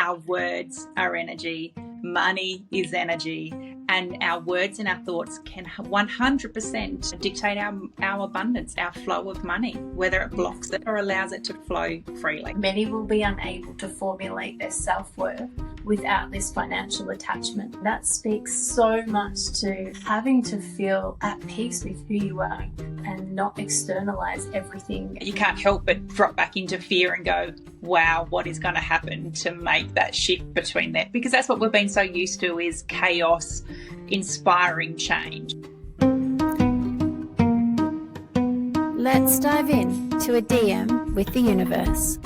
Our words are energy. Money is energy. And our words and our thoughts can 100% dictate our abundance, our flow of money, whether it blocks it or allows it to flow freely. Many will be unable to formulate their self-worth without this financial attachment. That speaks so much to having to feel at peace with who you are and not externalize everything. You can't help but drop back into fear and go, wow, what is going to happen to make that shift between that? Because that's what we've been so used to, is chaos inspiring change. Let's dive in to a DM with the universe.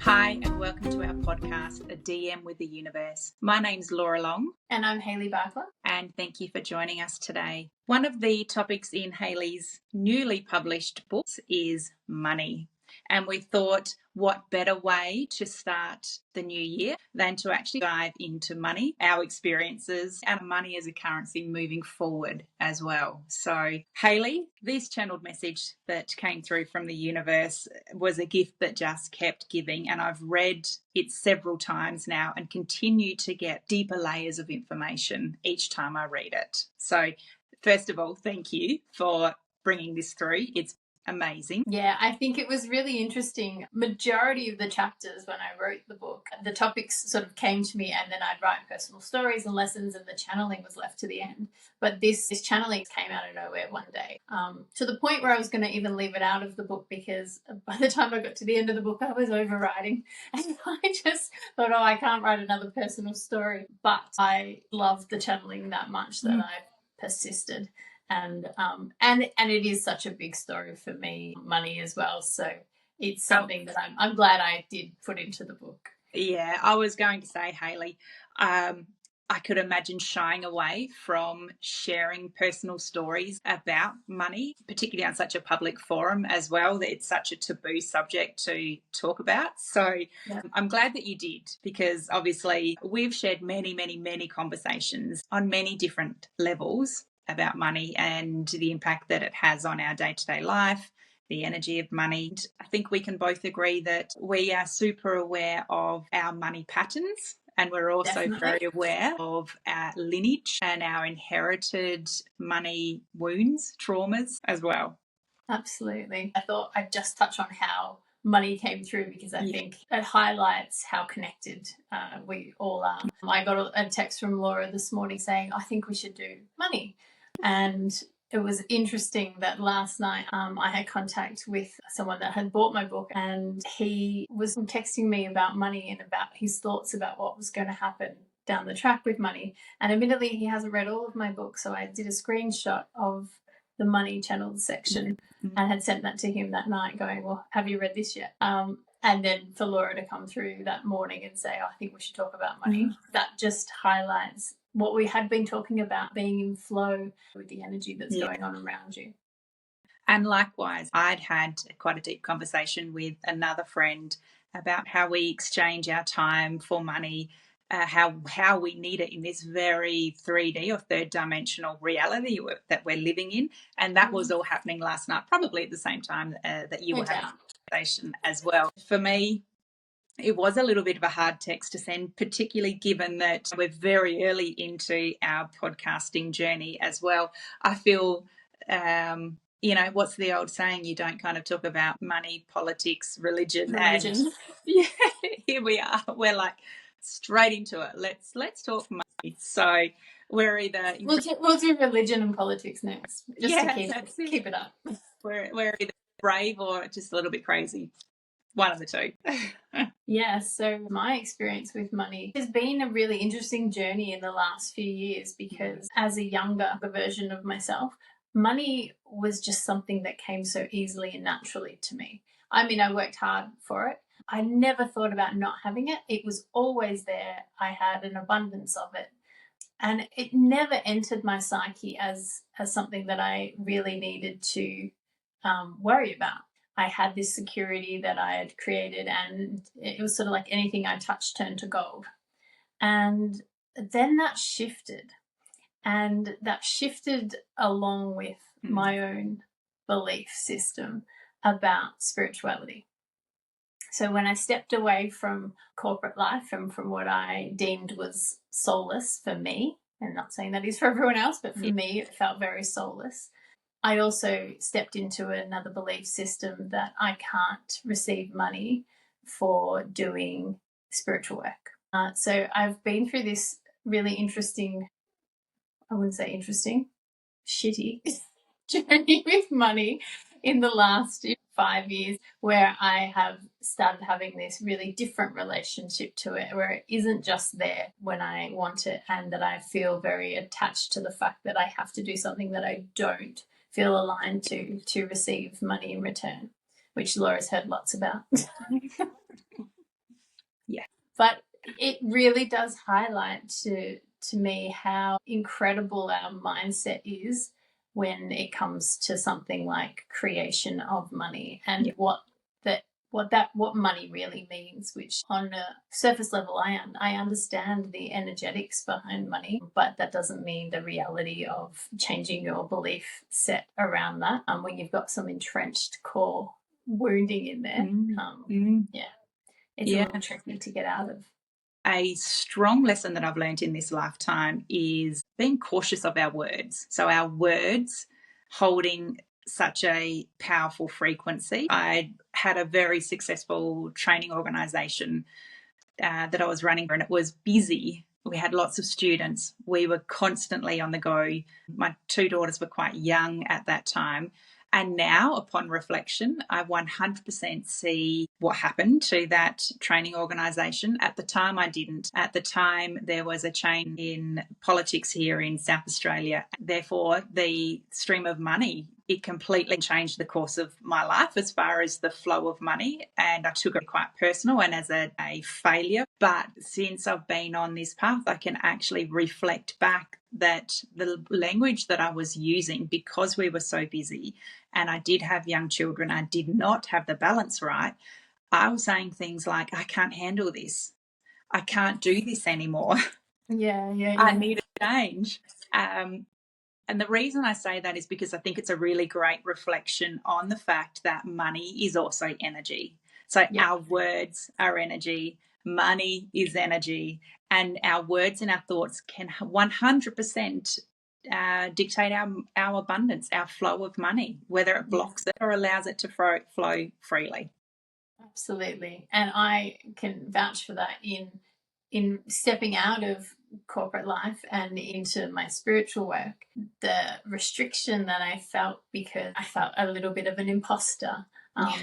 Hi, and welcome to our podcast, A DM with the Universe. My name's Laura Long. And I'm Hayley Barkler. And thank you for joining us today. One of the topics in Hayley's newly published books is money. And we thought, what better way to start the new year than to actually dive into money, our experiences, and money as a currency moving forward as well. So, Hayley, this channeled message that came through from the universe was a gift that just kept giving. And I've read it several times now and continue to get deeper layers of information each time I read it. So, first of all, thank you for bringing this through. It's amazing. Yeah, I think it was really interesting. Majority of the chapters when I wrote the book, the topics sort of came to me and then I'd write personal stories and lessons and the channeling was left to the end. But this channeling came out of nowhere one day, to the point where I was going to even leave it out of the book, because by the time I got to the end of the book, I was overwriting and I just thought, oh, I can't write another personal story. But I loved the channeling that much that I persisted. And it is such a big story for me, money as well. So it's something that I'm glad I did put into the book. Yeah, I was going to say, Hayley, I could imagine shying away from sharing personal stories about money, particularly on such a public forum as well. It's such a taboo subject to talk about. So yeah. I'm glad that you did, because obviously we've shared many, many, many conversations on many different levels about money and the impact that it has on our day-to-day life, the energy of money. I think we can both agree that we are super aware of our money patterns, and we're also very aware of our lineage and our inherited money wounds, traumas as well. Absolutely. I thought I'd just touch on how money came through, because I think it highlights how connected we all are. I got a text from Laura this morning saying, I think we should do money. And it was interesting that last night I had contact with someone that had bought my book, and he was texting me about money and about his thoughts about what was going to happen down the track with money. And admittedly, he hasn't read all of my book, so I did a screenshot of the money channeled section and had sent that to him that night going, well, have you read this yet? And then for Laura to come through that morning and say, oh, I think we should talk about money, that just highlights what we had been talking about, being in flow with the energy that's going on around you. And likewise, I'd had quite a deep conversation with another friend about how we exchange our time for money, how we need it in this very 3D or third dimensional reality that we're living in. And that was all happening last night, probably at the same time that you were having a conversation as well. For me, it was a little bit of a hard text to send, particularly given that we're very early into our podcasting journey as well. I feel, what's the old saying? You don't kind of talk about money, politics, religion. And yeah, here we are. We're like straight into it. Let's talk money. So we're either we'll do religion and politics next, just to keep it up. We're either brave or just a little bit crazy. One of the two. Yeah, so my experience with money has been a really interesting journey in the last few years, because as a younger version of myself, money was just something that came so easily and naturally to me. I mean, I worked hard for it. I never thought about not having it. It was always there. I had an abundance of it. And it never entered my psyche as something that I really needed to worry about. I had this security that I had created, and it was sort of like anything I touched turned to gold. And then that shifted, along with my own belief system about spirituality. So when I stepped away from corporate life and from what I deemed was soulless for me, and not saying that is for everyone else, but for me, it felt very soulless. I also stepped into another belief system that I can't receive money for doing spiritual work. So I've been through this really interesting, I wouldn't say interesting, shitty journey with money in the last 5 years, where I have started having this really different relationship to it, where it isn't just there when I want it, and that I feel very attached to the fact that I have to do something that I don't feel aligned to receive money in return, which Laura's heard lots about. Yeah. But it really does highlight to me how incredible our mindset is when it comes to something like creation of money, and what money really means, which on a surface level I understand the energetics behind money, but that doesn't mean the reality of changing your belief set around that when you've got some entrenched core wounding in there. It's a little tricky to get out of. A strong lesson that I've learned in this lifetime is being cautious of our words. So our words holding such a powerful frequency. I had a very successful training organisation that I was running, and it was busy. We had lots of students. We were constantly on the go. My 2 daughters were quite young at that time. And now, upon reflection, I 100% see what happened to that training organisation. At the time, I didn't. At the time, there was a change in politics here in South Australia. Therefore, the stream of money, it completely changed the course of my life as far as the flow of money. And I took it quite personal and as a failure. But since I've been on this path, I can actually reflect back that the language that I was using, because we were so busy and I did have young children, I did not have the balance right. I was saying things like, I can't handle this. I can't do this anymore. Yeah. I need a change. And the reason I say that is because I think it's a really great reflection on the fact that money is also energy. So our words are energy, money is energy, and our words and our thoughts can 100% dictate our abundance, our flow of money, whether it blocks it or allows it to flow freely. Absolutely. And I can vouch for that in stepping out of corporate life and into my spiritual work. The restriction that I felt, because I felt a little bit of an imposter,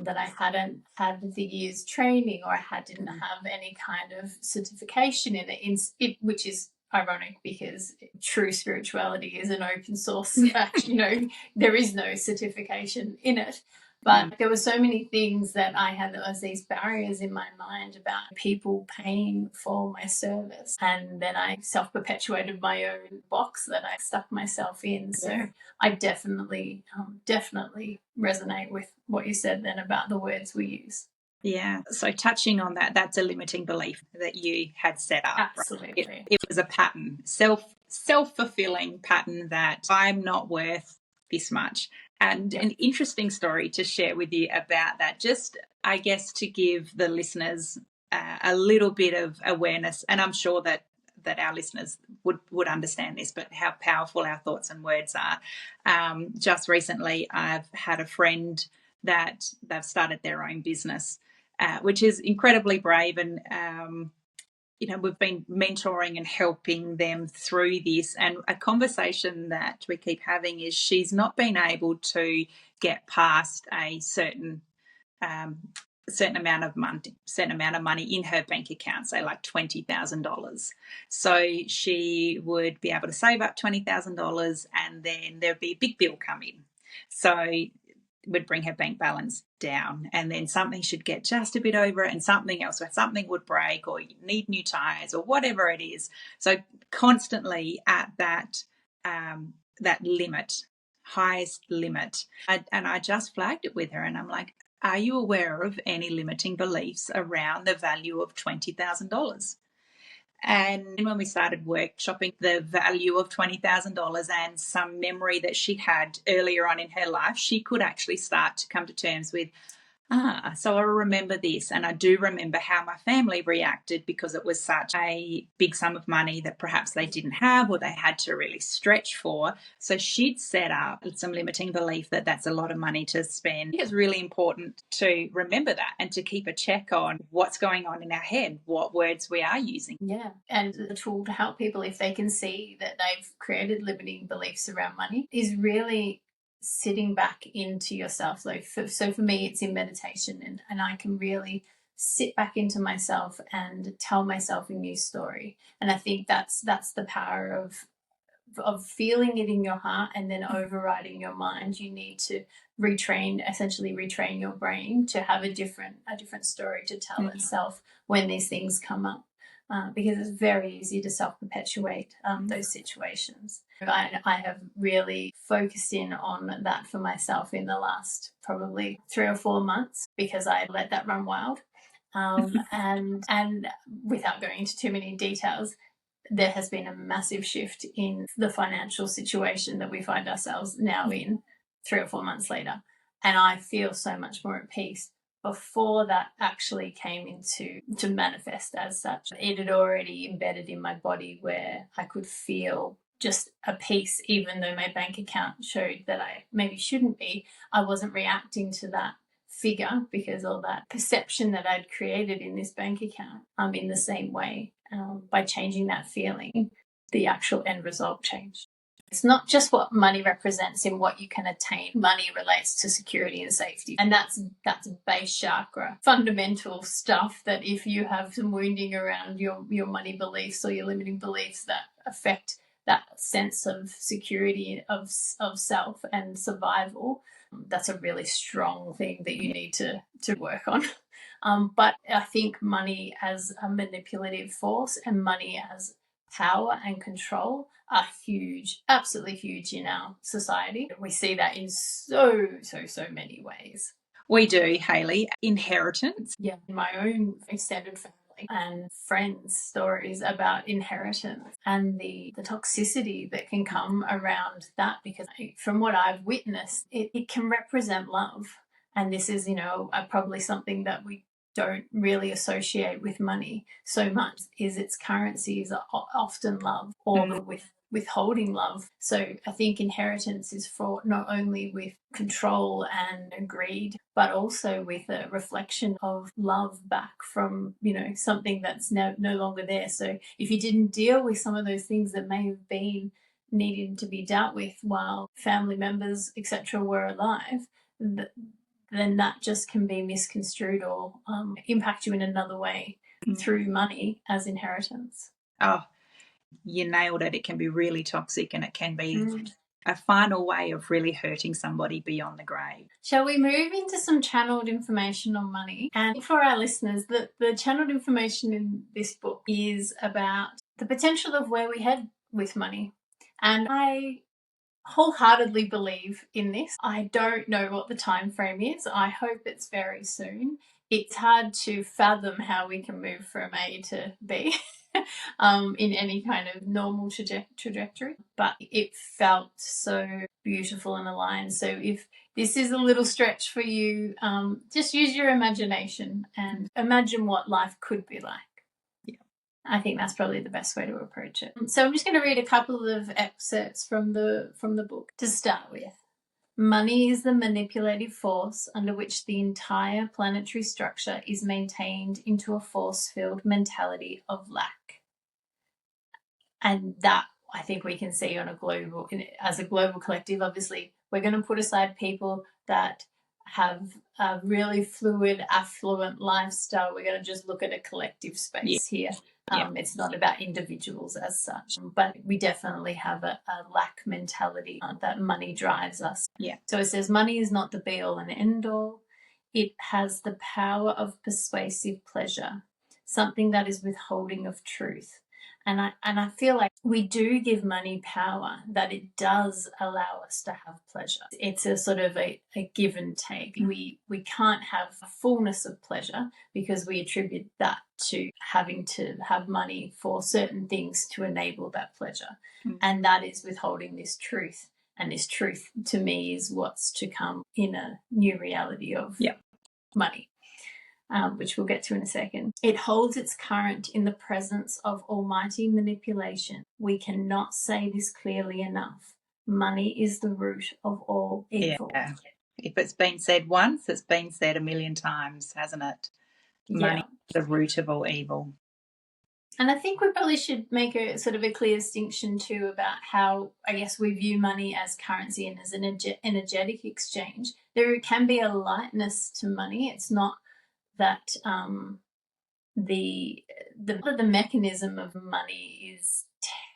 that I hadn't had the year's training, or I didn't have any kind of certification in it, which is ironic because true spirituality is an open source. There is no certification in it. But there were so many things that I had as these barriers in my mind about people paying for my service. And then I self-perpetuated my own box that I stuck myself in. So I definitely resonate with what you said then about the words we use. Yeah. So touching on that, that's a limiting belief that you had set up. Absolutely. Right? It was a pattern, self-fulfilling pattern that I'm not worth this much. And an interesting story to share with you about that, just, I guess, to give the listeners a little bit of awareness. And I'm sure that our listeners would understand this, but how powerful our thoughts and words are. Just recently, I've had a friend that they've started their own business, which is incredibly brave. And we've been mentoring and helping them through this. And a conversation that we keep having is she's not been able to get past a certain amount of money in her bank account, say like $20,000. So she would be able to save up $20,000, and then there'd be a big bill come in. So would bring her bank balance down, and then something should get just a bit over it, and something else, or something would break, or you need new tires, or whatever it is. So constantly at that limit, highest limit. And I just flagged it with her, and I'm like, are you aware of any limiting beliefs around the value of $20,000? And when we started workshopping the value of $20,000 and some memory that she had earlier on in her life, she could actually start to come to terms with, So I remember this, and I do remember how my family reacted because it was such a big sum of money that perhaps they didn't have or they had to really stretch for. So she'd set up some limiting belief that that's a lot of money to spend. It's really important to remember that and to keep a check on what's going on in our head, what words we are using. Yeah, and the tool to help people if they can see that they've created limiting beliefs around money is really sitting back into yourself. So for me, it's in meditation, and I can really sit back into myself and tell myself a new story. And I think that's the power of feeling it in your heart and then overriding your mind. You need to essentially retrain your brain to have a different story to tell itself when these things come up. Because it's very easy to self-perpetuate those situations. I have really focused in on that for myself in the last probably 3 or 4 months because I let that run wild. And without going into too many details, there has been a massive shift in the financial situation that we find ourselves now in 3 or 4 months later. And I feel so much more at peace. Before that actually came to manifest as such, it had already embedded in my body where I could feel just a peace, even though my bank account showed that I maybe shouldn't be. I wasn't reacting to that figure because all that perception that I'd created in this bank account in the same way. By changing that feeling, the actual end result changed. It's not just what money represents in what you can attain. Money relates to security and safety. And that's base chakra, fundamental stuff that if you have some wounding around your money beliefs or your limiting beliefs that affect that sense of security of self and survival, that's a really strong thing that you need to work on. But I think money as a manipulative force and money as power and control are huge, absolutely huge in our society. We see that in so many ways. We do, Hayley. Inheritance. Yeah, in my own extended family and friends' stories about inheritance and the toxicity that can come around that, because from what I've witnessed, it can represent love. And this is, probably something that we don't really associate with money so much, is its currencies are often love or withholding love. So I think inheritance is fraught not only with control and greed, but also with a reflection of love back from, something that's no longer there. So if you didn't deal with some of those things that may have been needing to be dealt with while family members, etc., were alive, then that just can be misconstrued or impact you in another way through money as inheritance. Oh, you nailed it. It can be really toxic, and it can be a final way of really hurting somebody beyond the grave. Shall we move into some channeled information on money? And for our listeners, the channeled information in this book is about the potential of where we head with money. And I wholeheartedly believe in this. I don't know what the time frame is. I hope it's very soon. It's hard to fathom how we can move from A to B in any kind of normal trajectory, but it felt so beautiful and aligned. So if this is a little stretch for you, just use your imagination and imagine what life could be like. I think that's probably the best way to approach it. So I'm just going to read a couple of excerpts from the book to start with. Money is the manipulative force under which the entire planetary structure is maintained into a force-filled mentality of lack. And that I think we can see as a global collective. Obviously, we're going to put aside people that have a really fluid, affluent lifestyle. We're going to just look at a collective space here. It's not about individuals as such, but we definitely have a lack mentality that money drives us. Yeah. So it says money is not the be-all and end-all. It has the power of persuasive pleasure, something that is withholding of truth. And I feel like we do give money power, that it does allow us to have pleasure. It's a sort of a give and take. We can't have a fullness of pleasure because we attribute that to having to have money for certain things to enable that pleasure. And that is withholding this truth. And this truth, to me, is what's to come in a new reality of money, which we'll get to in a second. It holds its current in the presence of almighty manipulation. We cannot say this clearly enough. Money is the root of all evil. Yeah. If it's been said once, it's been said a million times, hasn't it? Money is the root of all evil. And I think we probably should make a sort of a clear distinction too about how, I guess, we view money as currency and as an energetic exchange. There can be a lightness to money. It's not that the mechanism of money is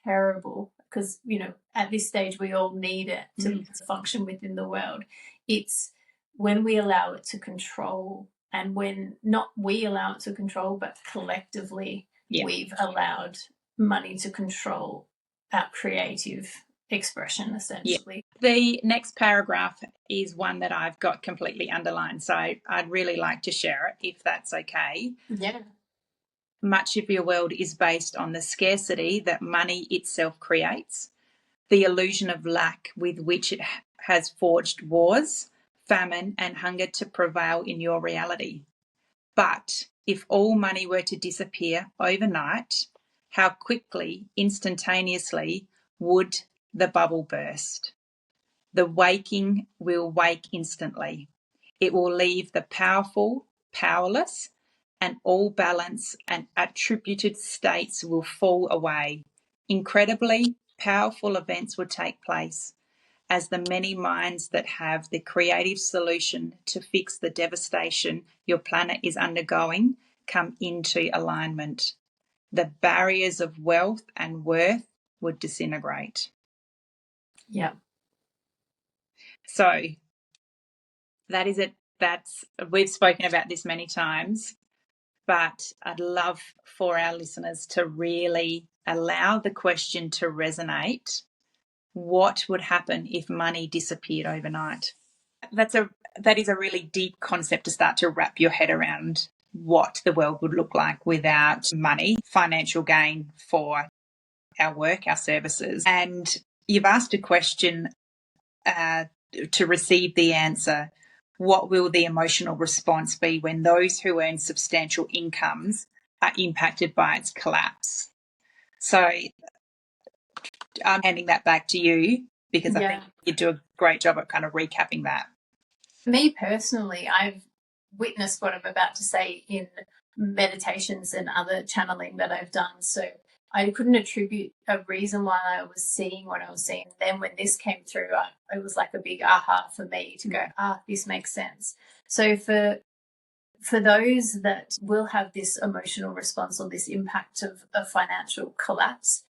terrible, because, you know, at this stage we all need it to function within the world. It's when we allow it to control, and when not we allow it to control, but collectively we've allowed money to control our creative expression, essentially. The next paragraph is one that I've got completely underlined, so I'd really like to share it, if that's okay. Yeah. Much of your world is based on the scarcity that money itself creates, the illusion of lack with which it has forged wars, famine, and hunger to prevail in your reality. But if all money were to disappear overnight, how quickly, instantaneously, would the bubble burst? The waking will wake instantly. It will leave the powerful powerless, and all balance and attributed states will fall away. Incredibly powerful events will take place as the many minds that have the creative solution to fix the devastation your planet is undergoing come into alignment. The barriers of wealth and worth would disintegrate. Yeah. So that is it. We've spoken about this many times, but I'd love for our listeners to really allow the question to resonate. What would happen if money disappeared overnight? That is a really deep concept to start to wrap your head around, what the world would look like without money, financial gain for our work, our services. And you've asked a question to receive the answer. What will the emotional response be when those who earn substantial incomes are impacted by its collapse? So I'm handing that back to you, because I think you do a great job at kind of recapping that. Me personally, I've witnessed what I'm about to say in meditations and other channeling that I've done. So I couldn't attribute a reason why I was seeing what I was seeing. Then when this came through, it was like a big aha for me to go, this makes sense. So for those that will have this emotional response or this impact of a financial collapse,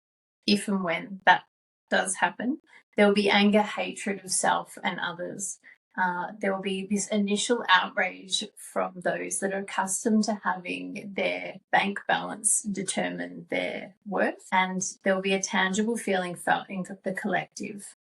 if and when that does happen, there will be anger, hatred of self and others. There will be this initial outrage from those that are accustomed to having their bank balance determine their worth, and there will be a tangible feeling felt in the collective.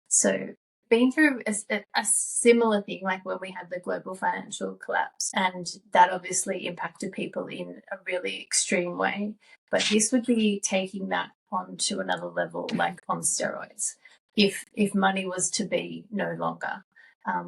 So been through a similar thing like when we had the global financial collapse, and that obviously impacted people in a really extreme way. But this would be taking that on to another level, like on steroids. If money was to be no longer,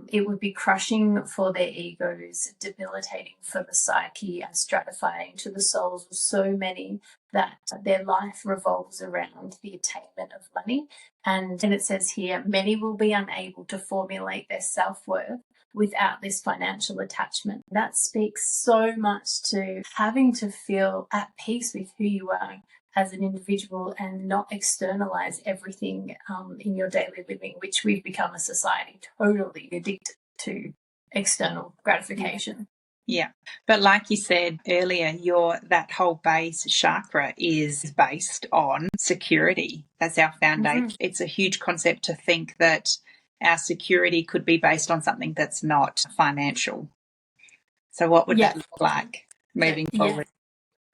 it would be crushing for their egos, debilitating for the psyche, and stratifying to the souls of so many that their life revolves around the attainment of money. And it says here, many will be unable to formulate their self-worth without this financial attachment. That speaks so much to having to feel at peace with who you are as an individual and not externalize everything in your daily living, which we've become a society totally addicted to external gratification. Yeah. But like you said earlier, that whole base chakra is based on security. That's our foundation. Mm-hmm. It's a huge concept to think that our security could be based on something that's not financial. So what would that look like moving forward?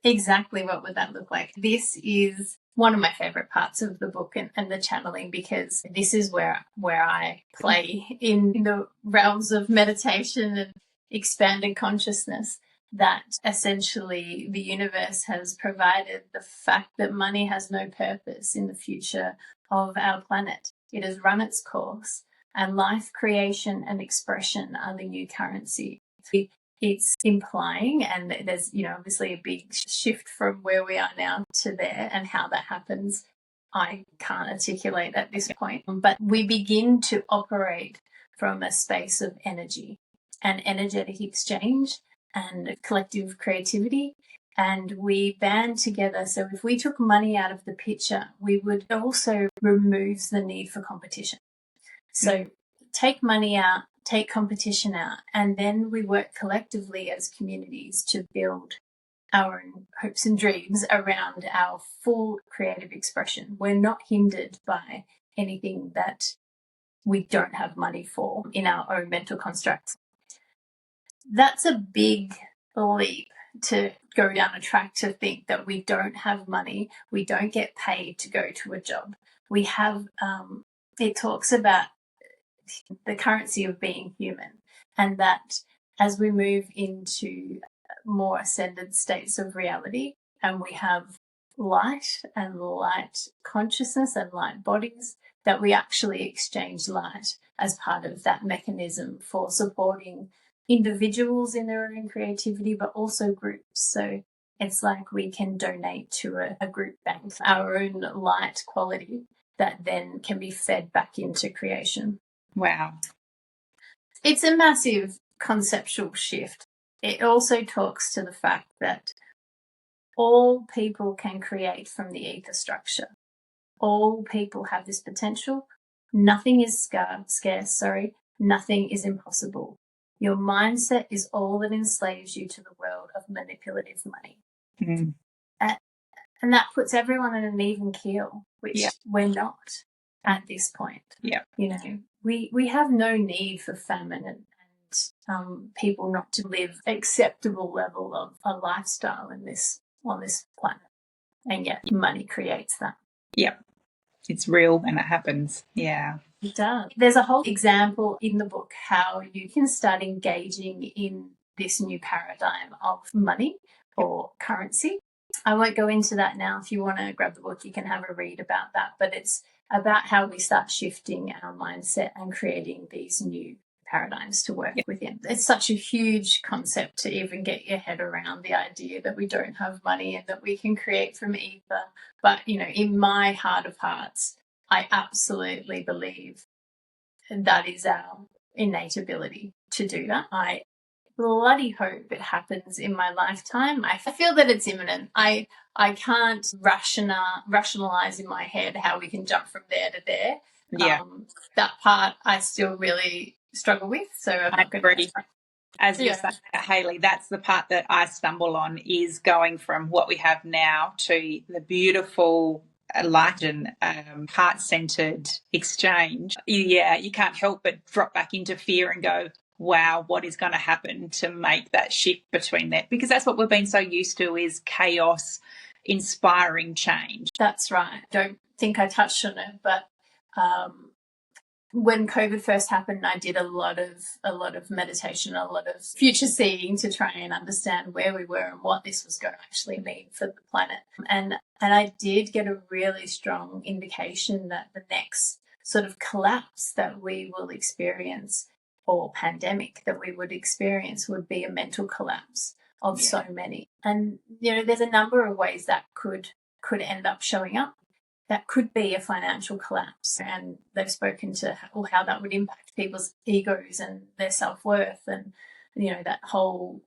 Exactly, what would that look like? This is one of my favorite parts of the book and the channeling, because this is where I play in the realms of meditation and expanded consciousness, that essentially the universe has provided the fact that money has no purpose in the future of our planet. It has run its course, and life creation and expression are the new currency. it's implying, and there's, obviously a big shift from where we are now to there, and how that happens I can't articulate at this point. But we begin to operate from a space of energy and energetic exchange and collective creativity, and we band together. So if we took money out of the picture, we would also remove the need for competition. So take money out, take competition out, and then we work collectively as communities to build our own hopes and dreams around our full creative expression. We're not hindered by anything that we don't have money for in our own mental constructs. That's a big leap to go down a track to think that we don't have money, we don't get paid to go to a job. We have, it talks about the currency of being human, and that as we move into more ascended states of reality and we have light and light consciousness and light bodies, that we actually exchange light as part of that mechanism for supporting individuals in their own creativity, but also groups. So it's like we can donate to a group bank, our own light quality that then can be fed back into creation. Wow. It's a massive conceptual shift. It also talks to the fact that all people can create from the ether structure. All people have this potential. Nothing is scarce, nothing is impossible. Your mindset is all that enslaves you to the world of manipulative money. Mm. And that puts everyone in an even keel, which we're not at this point. Yeah. We have no need for famine and people not to live acceptable level of a lifestyle on this planet, and yet money creates that. Yeah, it's real and it happens. Yeah, it does. There's a whole example in the book how you can start engaging in this new paradigm of money or currency. I won't go into that now. If you want to grab the book, you can have a read about that, but it's about how we start shifting our mindset and creating these new paradigms to work within. It's such a huge concept to even get your head around, the idea that we don't have money and that we can create from ether. But, in my heart of hearts, I absolutely believe that is our innate ability to do that. I bloody hope it happens in my lifetime. I feel that it's imminent. I can't rationalize in my head how we can jump from there to there. Yeah. That part I still really struggle with. So I'm not going to. As you say, Hayley, that's the part that I stumble on, is going from what we have now to the beautiful, enlightened, heart-centered exchange. Yeah, you can't help but drop back into fear and go, wow, what is going to happen to make that shift between that? Because that's what we've been so used to, is chaos inspiring change. That's right. Don't think I touched on it, but when COVID first happened, I did a lot of meditation, a lot of future seeing to try and understand where we were and what this was going to actually mean for the planet. And I did get a really strong indication that the next sort of collapse that we will experience, or pandemic that we would experience, would be a mental collapse of so many. And, there's a number of ways that could end up showing up. That could be a financial collapse, and they've spoken to how that would impact people's egos and their self-worth, and that whole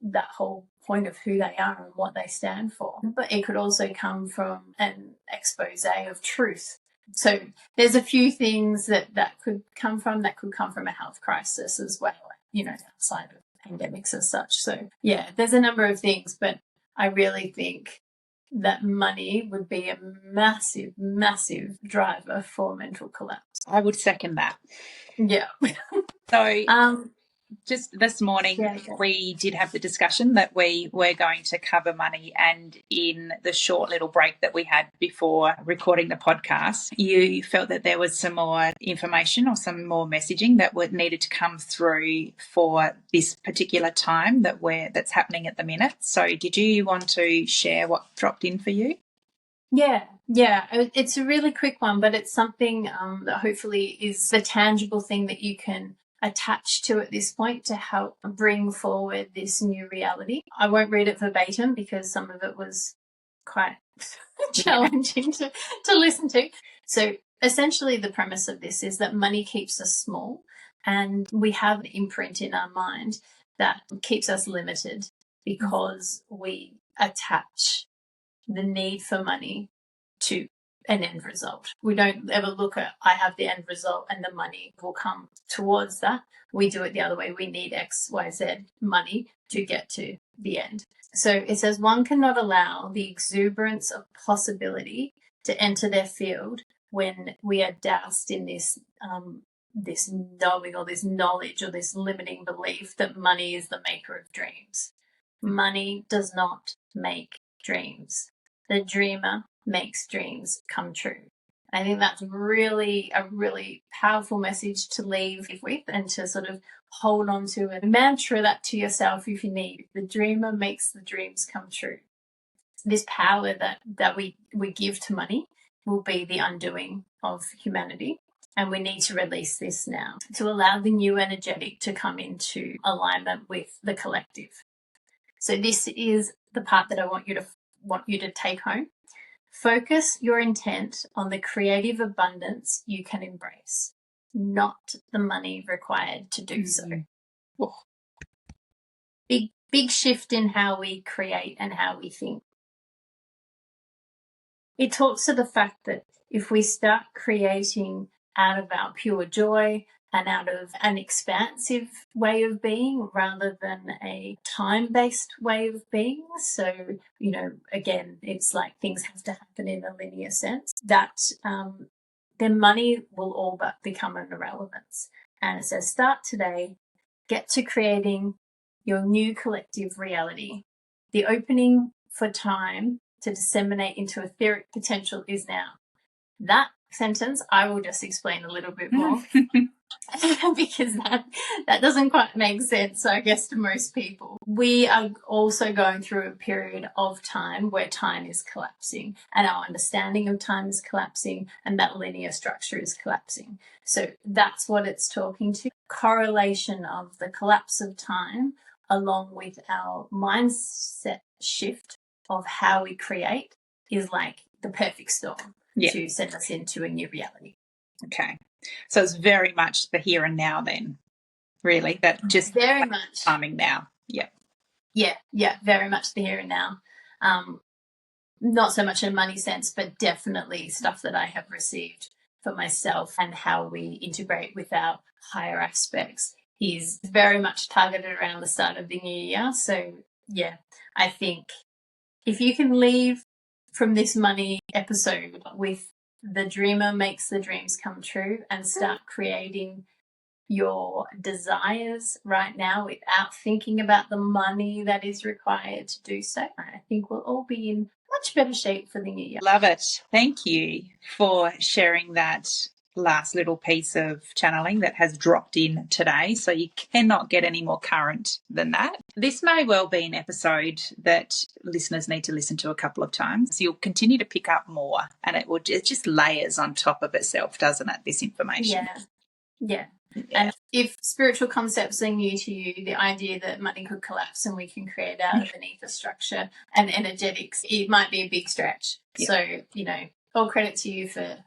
point of who they are and what they stand for. But it could also come from an expose of truth. So there's a few things that could come from. That could come from a health crisis as well, outside of pandemics as such. So there's a number of things, but I really think that money would be a massive, massive driver for mental collapse. I would second that. Yeah. So just this morning, we did have the discussion that we were going to cover money, and in the short little break that we had before recording the podcast, you felt that there was some more information or some more messaging that needed to come through for this particular time that's happening at the minute. So did you want to share what dropped in for you? Yeah. It's a really quick one, but it's something that hopefully is the tangible thing that you can attached to at this point to help bring forward this new reality. I won't read it verbatim because some of it was quite challenging to listen to. So essentially the premise of this is that money keeps us small, and we have an imprint in our mind that keeps us limited because we attach the need for money to an end result. We don't ever look at, I have the end result and the money will come towards that. We do it the other way. We need X, Y, Z money to get to the end. So it says one cannot allow the exuberance of possibility to enter their field when we are doused in this knowing or this knowledge or this limiting belief that money is the maker of dreams. Money does not make dreams. The dreamer makes dreams come true. I think that's really a really powerful message to leave with and to sort of hold on to and mantra that to yourself if you need. The dreamer makes the dreams come true. This power that we give to money will be the undoing of humanity. And we need to release this now to allow the new energetic to come into alignment with the collective. So this is the part that I want you to take home. Focus your intent on the creative abundance you can embrace, not the money required to do so. Oh. Big shift in how we create and how we think. It talks to the fact that if we start creating out of our pure joy and out of an expansive way of being rather than a time-based way of being. So, again, it's like things have to happen in a linear sense, that then money will all but become an irrelevance. And it says, start today, get to creating your new collective reality. The opening for time to disseminate into etheric potential is now. That sentence I will just explain a little bit more because that doesn't quite make sense, I guess, to most people. We are also going through a period of time where time is collapsing and our understanding of time is collapsing and that linear structure is collapsing. So that's what it's talking to. Correlation of the collapse of time along with our mindset shift of how we create is like the perfect storm. To send us into a new reality. Okay. So it's very much the here and now then, really, that just very much timing now. Yeah. Yeah, very much the here and now. Not so much in a money sense, but definitely stuff that I have received for myself and how we integrate with our higher aspects is very much targeted around the start of the new year. So, yeah, I think if you can leave from this money episode with the dreamer makes the dreams come true and start creating your desires right now without thinking about the money that is required to do so, I think we'll all be in much better shape for the new year. Love it. Thank you for sharing that last little piece of channeling that has dropped in today. So you cannot get any more current than that. This may well be an episode that listeners need to listen to a couple of times. You'll continue to pick up more and it just layers on top of itself, doesn't it, this information? Yeah. And if spiritual concepts are new to you, the idea that money could collapse and we can create out of an ether structure and energetics, it might be a big stretch. Yeah. So, all credit to you for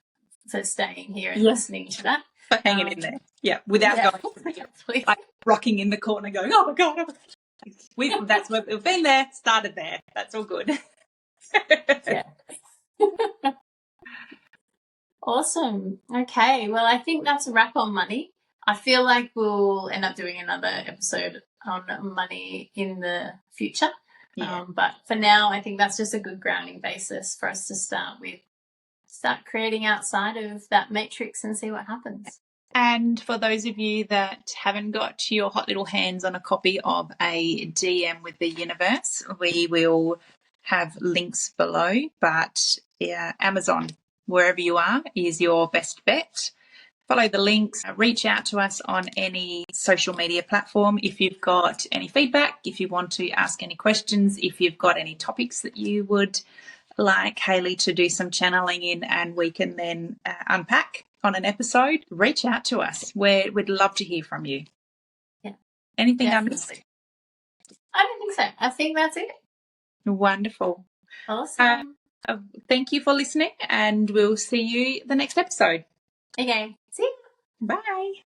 staying here and listening to that. For hanging in there. Yeah, without going like rocking in the corner going, oh my God. That's what we've been there, started there. That's all good. Yeah. Awesome. Okay, well, I think that's a wrap on money. I feel like we'll end up doing another episode on money in the future. Yeah. But for now, I think that's just a good grounding basis for us to start with. Start creating outside of that matrix and see what happens. And for those of you that haven't got your hot little hands on a copy of a DM with the universe, we will have links below. But Amazon, wherever you are, is your best bet. Follow the links, reach out to us on any social media platform if you've got any feedback, if you want to ask any questions, if you've got any topics that you would like Hayley to do some channeling in and we can then unpack on an episode, reach out to us. We'd love to hear from you. Yeah. Anything Definitely. I missed? I don't think so. I think that's it. Wonderful. Awesome. Thank you for listening, and we'll see you the next episode. Okay. See you. Bye.